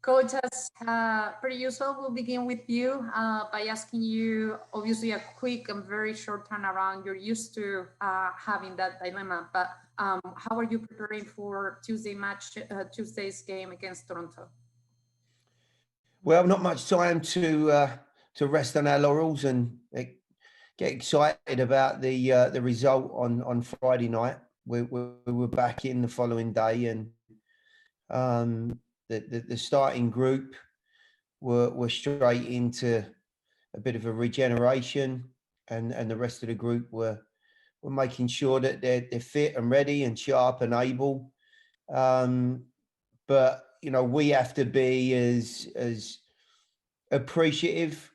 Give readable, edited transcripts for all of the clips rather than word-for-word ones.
Coach, as per usual, we'll begin with you by asking you, obviously, a quick and very short turnaround. You're used to having that dilemma, but how are you preparing for Tuesday's game against Toronto? Well, not much time to rest on our laurels and get excited about the result on Friday night. We were back in the following day, and the starting group were straight into a bit of a regeneration, and the rest of the group were making sure that they're fit and ready and sharp and able. But we have to be as appreciative,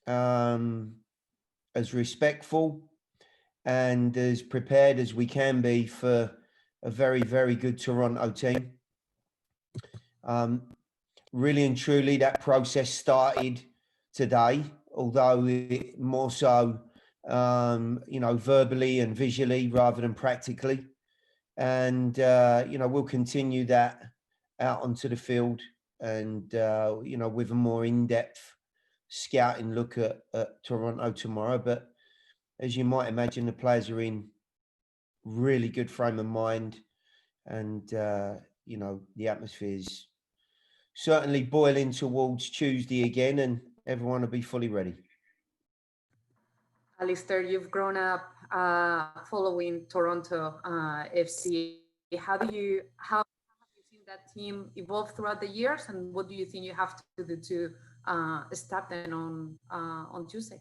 as respectful, and as prepared as we can be for a very, very good Toronto team. Really and truly, that process started today, although more so, verbally and visually rather than practically. And, we'll continue that out onto the field and, with a more in-depth scouting look at Toronto tomorrow. But as you might imagine, the players are in really good frame of mind, and, the atmosphere is certainly boiling towards Tuesday again, and everyone will be fully ready. Alistair, you've grown up following Toronto FC. How have you seen that team evolve throughout the years, and what do you think you have to do to stop them on Tuesday?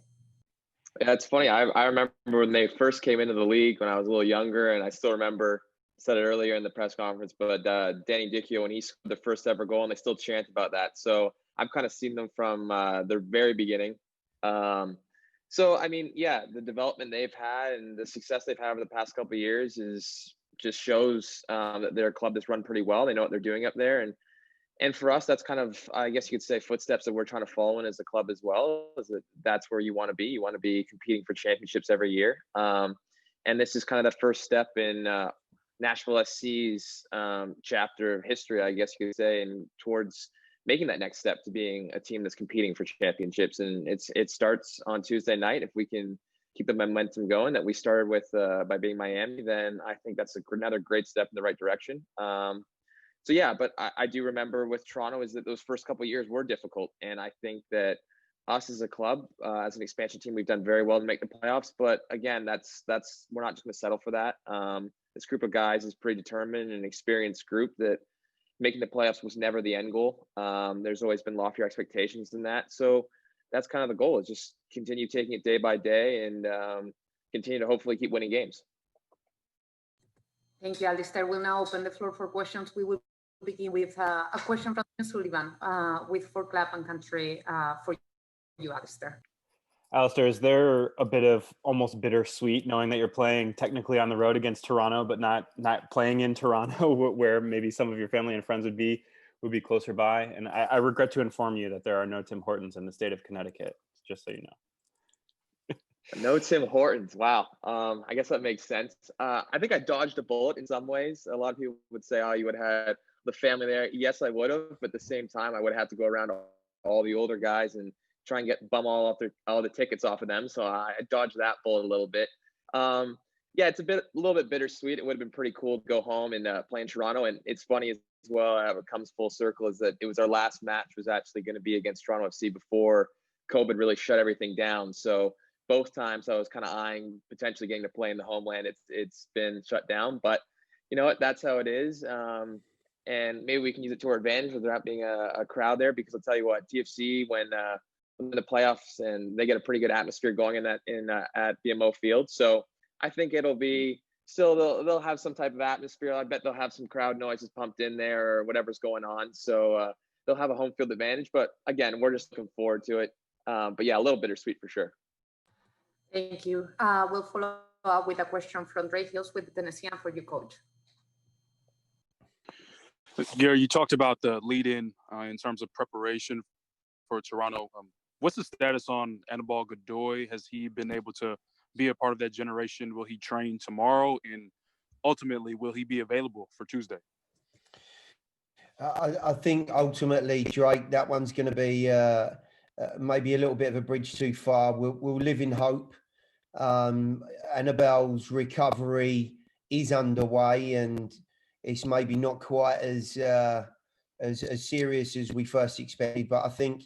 Yeah, it's funny. I remember when they first came into the league when I was a little younger, and I still remember, said it earlier in the press conference, but Danny Dichio, when he scored the first ever goal, and they still chant about that. So I've kind of seen them from their very beginning. So, I mean, yeah, the development they've had and the success they've had over the past couple of years just shows that their club is run pretty well. They know what they're doing up there. And for us, that's kind of, I guess you could say, footsteps that we're trying to follow in as a club as well, is that's where you want to be. You want to be competing for championships every year. And this is kind of the first step in Nashville SC's chapter of history, I guess you could say, and towards making that next step to being a team that's competing for championships. And it starts on Tuesday night. If we can keep the momentum going that we started with by beating Miami, then I think that's another great step in the right direction. So yeah, but I do remember with Toronto is that those first couple of years were difficult, and I think that us as a club, as an expansion team, we've done very well to make the playoffs. But again, that's we're not just going to settle for that. This group of guys is pretty determined and experienced group that making the playoffs was never the end goal. There's always been loftier expectations than that. So that's kind of the goal, is just continue taking it day by day and continue to hopefully keep winning games. Thank you, Alistair. We'll now open the floor for questions. We will begin with a question from Sullivan with For Club and Country for you, Alistair. Alistair, is there a bit of almost bittersweet knowing that you're playing technically on the road against Toronto, but not playing in Toronto, where maybe some of your family and friends would be closer by? And I regret to inform you that there are no Tim Hortons in the state of Connecticut, just so you know. No Tim Hortons. Wow. I guess that makes sense. I think I dodged a bullet in some ways. A lot of people would say, oh, you would have had the family there. Yes, I would have. But at the same time, I would have to go around all the older guys and try and bum all the tickets off of them. So I dodged that bullet a little bit. Yeah, it's a little bit bittersweet. It would have been pretty cool to go home and play in Toronto. And it's funny as well, how it comes full circle, is that it was our last match was actually going to be against Toronto FC before COVID really shut everything down. So both times I was kind of eyeing potentially getting to play in the homeland. It's been shut down, but you know what? That's how it is. And maybe we can use it to our advantage with there not being a crowd there, because I'll tell you what, TFC, when in the playoffs, and they get a pretty good atmosphere going at BMO Field. So I think it'll be still, they'll have some type of atmosphere. I bet they'll have some crowd noises pumped in there or whatever's going on. So they'll have a home field advantage. But again, we're just looking forward to it. But yeah, a little bittersweet for sure. Thank you. We'll follow up with a question from Ray Hills with Tennessean for you, Coach. Gary, you talked about the lead-in in terms of preparation for Toronto. What's the status on Anibal Godoy? Has he been able to be a part of that generation? Will he train tomorrow? And ultimately, will he be available for Tuesday? I think ultimately, Drake, that one's going to be maybe a little bit of a bridge too far. We'll live in hope. Annabelle's recovery is underway, and it's maybe not quite as serious as we first expected. But I think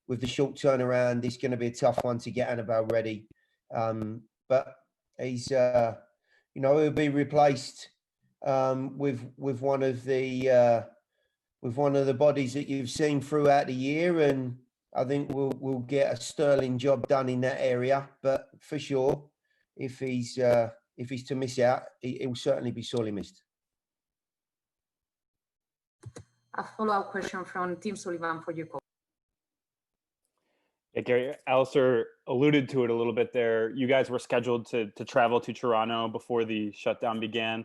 with the short turnaround, it's going to be a tough one to get Annabelle ready. But he's, he'll be replaced with one of the bodies that you've seen throughout the year, and I think we'll get a sterling job done in that area. But for sure, if he's to miss out, he will certainly be sorely missed. A follow-up question from Tim Sullivan for you, coach. Yeah, Gary, Alistair alluded to it a little bit there. You guys were scheduled to travel to Toronto before the shutdown began.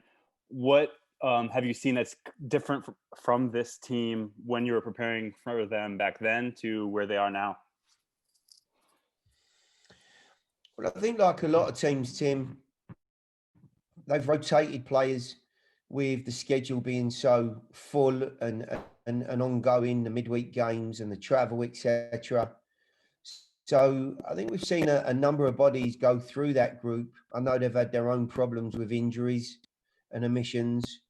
What have you seen that's different from this team when you were preparing for them back then to where they are now? Well, I think like a lot of teams, Tim, they've rotated players with the schedule being so full and ongoing, the midweek games and the travel, etc. So I think we've seen a number of bodies go through that group. I know they've had their own problems with injuries and omissions.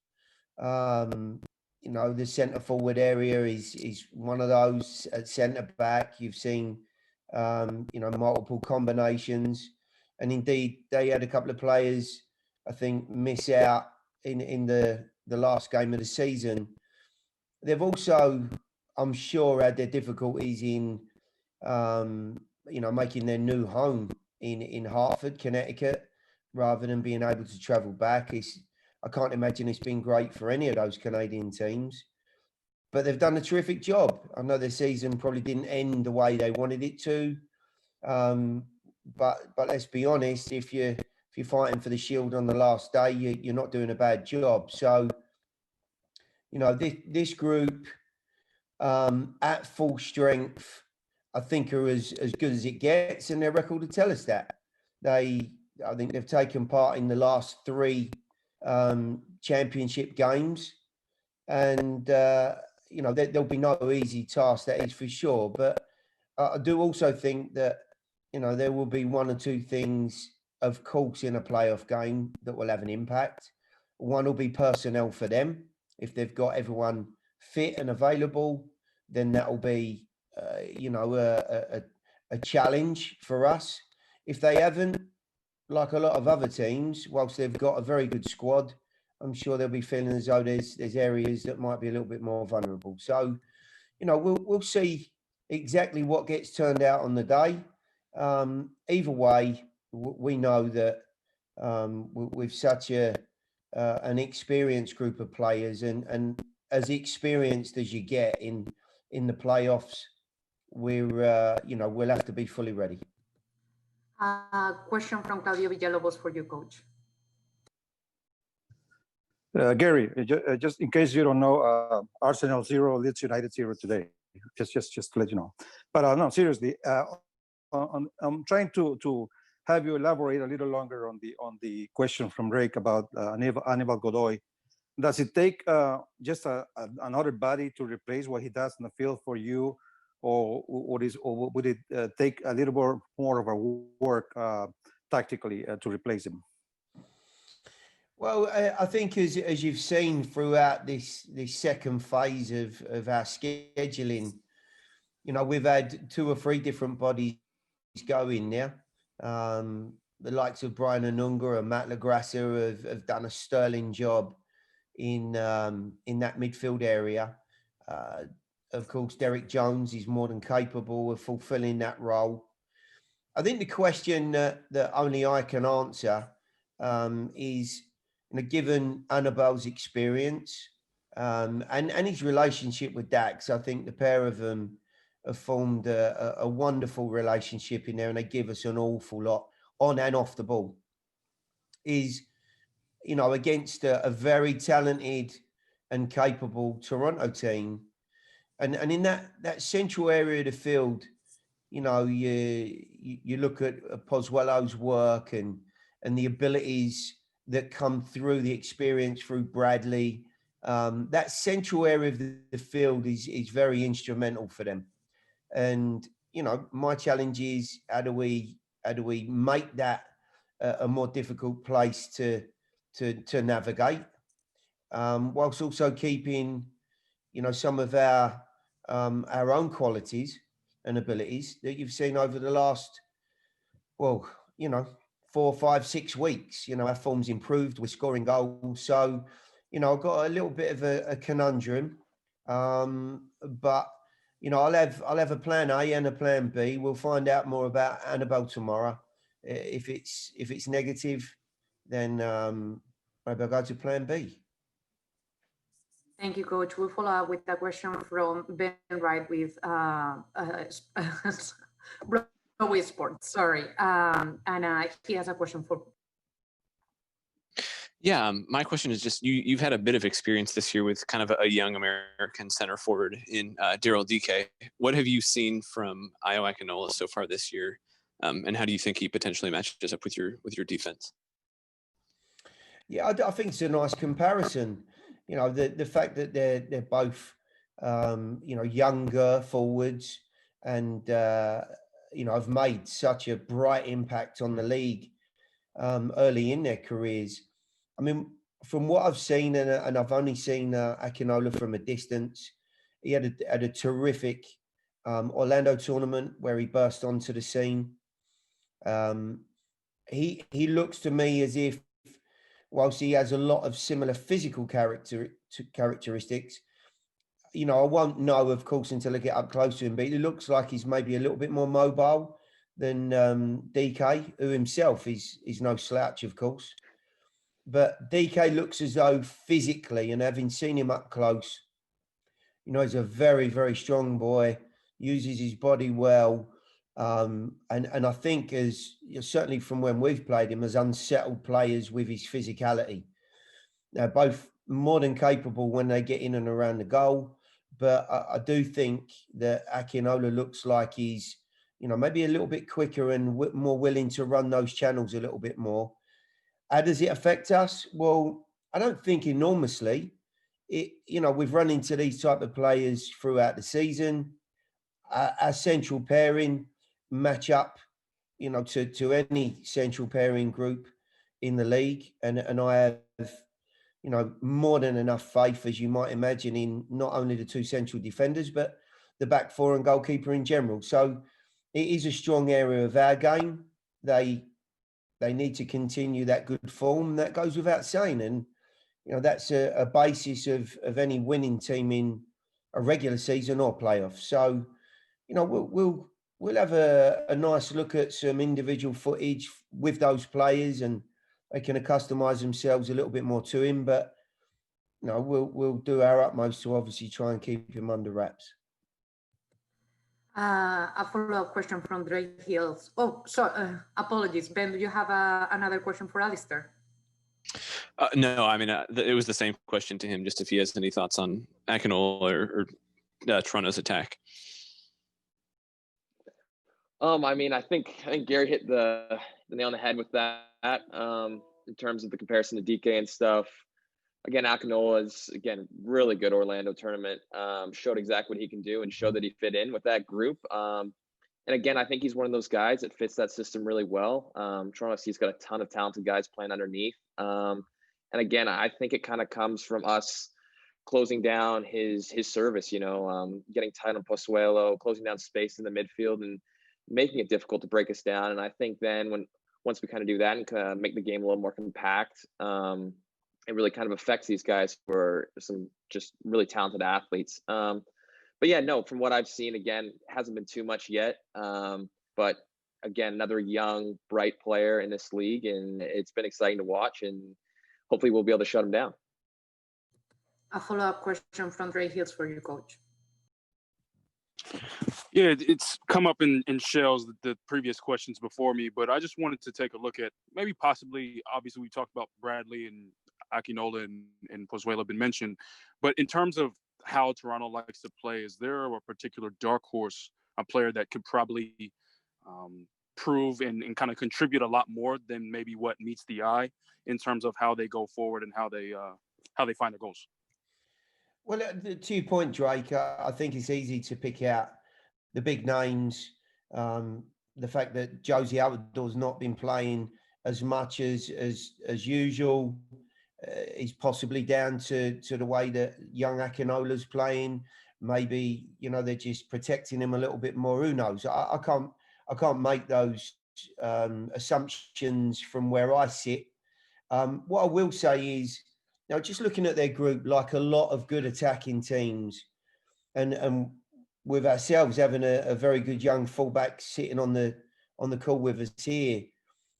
The centre forward area is one of those. At centre back, you've seen multiple combinations, and indeed they had a couple of players, I think, miss out in the last game of the season. They've also, I'm sure, had their difficulties in making their new home in Hartford, Connecticut, rather than being able to travel back. I can't imagine it's been great for any of those Canadian teams, but they've done a terrific job. I know their season probably didn't end the way they wanted it to, but let's be honest, if you're fighting for the Shield on the last day, you're not doing a bad job. So, this group at full strength, I think, are as good as it gets, and their record will tell us that. I think they've taken part in the last 3 championship games, and there'll be no easy task, that is for sure. But I do also think that there will be 1 or 2 things, of course, in a playoff game that will have an impact. One will be personnel for them. If they've got everyone fit and available, then that will be a challenge for us. If they haven't, like a lot of other teams, whilst they've got a very good squad, I'm sure they'll be feeling as though there's areas that might be a little bit more vulnerable. So, we'll see exactly what gets turned out on the day. Either way, we know that with such an experienced group of players, and as experienced as you get in the playoffs, we'll have to be fully ready. Question from Claudio Villalobos for you, coach. Gary, just in case you don't know, Arsenal 0, Leeds United 0 today. Just to let you know. But no, seriously, I'm trying to have you elaborate a little longer on the question from Drake about Aníbal Godoy. Does it take just another body to replace what he does in the field for you, or would it take a little more of a work tactically to replace him? Well, I think as you've seen throughout this second phase of our scheduling, we've had 2 or 3 different bodies go in there. The likes of Brian Anunga and Matt LaGrassa have done a sterling job in that midfield area. Of course, Derek Jones is more than capable of fulfilling that role. I think the question that only I can answer is, given Annabelle's experience and his relationship with Dax, I think the pair of them have formed a wonderful relationship in there, and they give us an awful lot on and off the ball. Is, against a very talented and capable Toronto team, and in that central area of the field, you look at Pozuelo's work and the abilities that come through the experience through Bradley, that central area of the field is very instrumental for them. And, you know, my challenge is how do we make that a more difficult place to navigate, whilst also keeping, you know, some of our own qualities and abilities that you've seen over the last, well, you know, 4, 5, 6 weeks. You know, our form's improved, we're scoring goals. So, you know, I've got a little bit of a conundrum. But, you know, I'll have a plan A and a plan B. We'll find out more about Annabelle tomorrow. If it's negative, then maybe I'll go to plan B. Thank you, Coach. We'll follow up with a question from Ben Wright with Broadway Sports. Sorry, and he has a question for. Yeah, my question is just you've had a bit of experience this year with kind of a young American center forward in Daryl DK. What have you seen from Ayo Akinola so far this year, and how do you think he potentially matches up with your defense? Yeah, I think it's a nice comparison. You know, the fact that they're both, you know, younger forwards and, you know, have made such a bright impact on the league early in their careers. I mean, from what I've seen, and I've only seen Akinola from a distance, he had a terrific Orlando tournament where he burst onto the scene. He looks to me as if, whilst he has a lot of similar physical characteristics, you know, I won't know, of course, until I get up close to him, but it looks like he's maybe a little bit more mobile than DK, who himself is no slouch, of course. But DK looks as though physically, and having seen him up close, you know, he's a very, very strong boy, uses his body well. And I think, as certainly from when we've played him, as unsettled players with his physicality. They're both more than capable when they get in and around the goal. But I do think that Akinola looks like he's, you know, maybe a little bit quicker and more willing to run those channels a little bit more. How does it affect us? Well, I don't think enormously. You know, we've run into these type of players throughout the season. Our central pairing match up, you know, to any central pairing group in the league. And I have, you know, more than enough faith, as you might imagine, in not only the two central defenders, but the back four and goalkeeper in general. So it is a strong area of our game. They need to continue that good form. That goes without saying. And, you know, that's a basis of any winning team in a regular season or playoffs. So, you know, we'll have a nice look at some individual footage with those players, and they can customize themselves a little bit more to him. But, you know, we'll do our utmost to obviously try and keep him under wraps. A follow-up question from Drake Hills. Oh, sorry, apologies. Ben, do you have another question for Alistair? No, I mean, it was the same question to him, just if he has any thoughts on Akinola or Toronto's attack. I mean, I think Gary hit the nail on the head with that in terms of the comparison to DK and stuff. Again, Akinola is, again, really good Orlando tournament. Showed exactly what he can do and showed that he fit in with that group. And again, I think he's one of those guys that fits that system really well. Toronto SC's got a ton of talented guys playing underneath. And again, I think it kind of comes from us closing down his service, you know, getting tight on Pozuelo, closing down space in the midfield and making it difficult to break us down. And I think then once we kind of do that and kind of make the game a little more compact, it really kind of affects these guys who are some just really talented athletes. But yeah, no, from what I've seen, again, hasn't been too much yet. But again, another young, bright player in this league, and it's been exciting to watch, and hopefully we'll be able to shut him down. A follow-up question from Drake Hills for you, Coach. Yeah, it's come up in shells, the previous questions before me, but I just wanted to take a look at maybe possibly, obviously we talked about Bradley and Akinola and Pozuelo have been mentioned, but in terms of how Toronto likes to play, is there a particular dark horse, a player that could probably prove and kind of contribute a lot more than maybe what meets the eye in terms of how they go forward and how they find their goals? Well, to your point, Drake, I think it's easy to pick out the big names. The fact that Josie Altidor's not been playing as much as usual is possibly down to the way that young Akinola's playing. Maybe, you know, they're just protecting him a little bit more. Who knows? I can't make those assumptions from where I sit. What I will say is, you know, just looking at their group, like a lot of good attacking teams, and with ourselves having a very good young fullback sitting on the call with us here,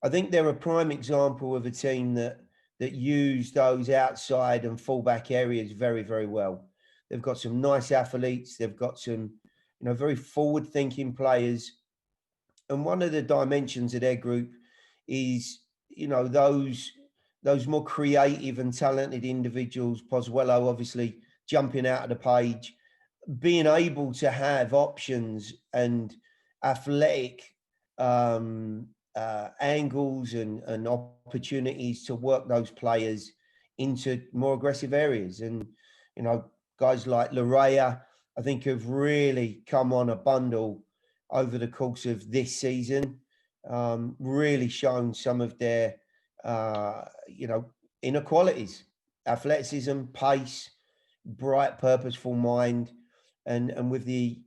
I think they're a prime example of a team that use those outside and fullback areas very, very well. They've got some nice athletes. They've got some, you know, very forward-thinking players. And one of the dimensions of their group is, you know, those more creative and talented individuals, Pozuelo obviously jumping out of the page, being able to have options and athletic angles and opportunities to work those players into more aggressive areas. And, you know, guys like Larea, I think, have really come on a bundle over the course of this season, really shown some of their, you know, inequalities: athleticism, pace, bright, purposeful mind, and with the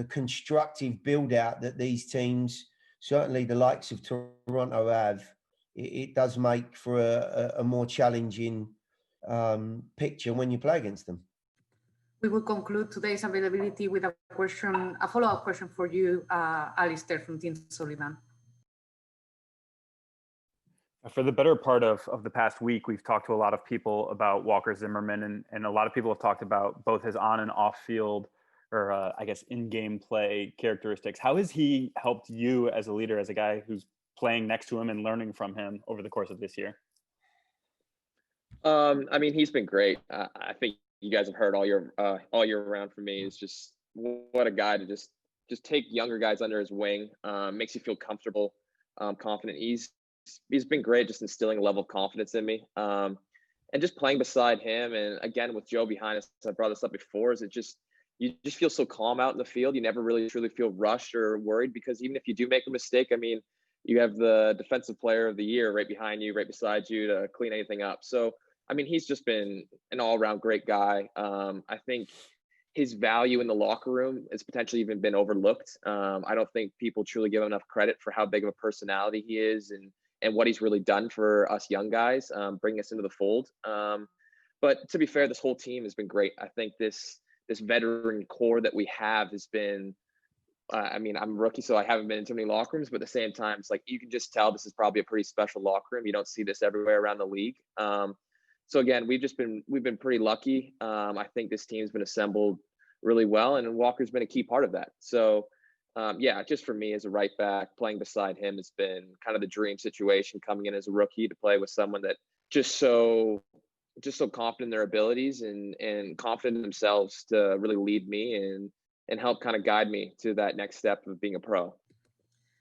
constructive build out that these teams, certainly the likes of Toronto, have, it does make for a more challenging picture when you play against them. We will conclude today's availability with a follow-up question for you, Alistair from Team Sullivan. For the better part of the past week, we've talked to a lot of people about Walker Zimmerman, and a lot of people have talked about both his on and off field, or I guess in-game play characteristics. How has he helped you as a leader, as a guy who's playing next to him and learning from him over the course of this year? I mean, he's been great. I think you guys have heard all year round from me. Is just what a guy to just take younger guys under his wing. Makes you feel comfortable, confident. He's been great, just instilling a level of confidence in me. And just playing beside him, and again with Joe behind us, I brought this up before, is you just feel so calm out in the field. You never really truly feel rushed or worried, because even if you do make a mistake, I mean, you have the defensive player of the year right behind you, right beside you to clean anything up. So, I mean, he's just been an all-around great guy. I think his value in the locker room has potentially even been overlooked. I don't think people truly give him enough credit for how big of a personality he is and what he's really done for us young guys, bringing us into the fold. But to be fair, this whole team has been great. I think this veteran core that we have has been, I mean, I'm a rookie, so I haven't been in too many locker rooms, but at the same time, it's like, you can just tell this is probably a pretty special locker room. You don't see this everywhere around the league. So again, we've been pretty lucky. I think this team's been assembled really well, and Walker's been a key part of that. So yeah, just for me as a right back, playing beside him has been kind of the dream situation, coming in as a rookie to play with someone that just so confident in their abilities and confident in themselves to really lead me and help kind of guide me to that next step of being a pro.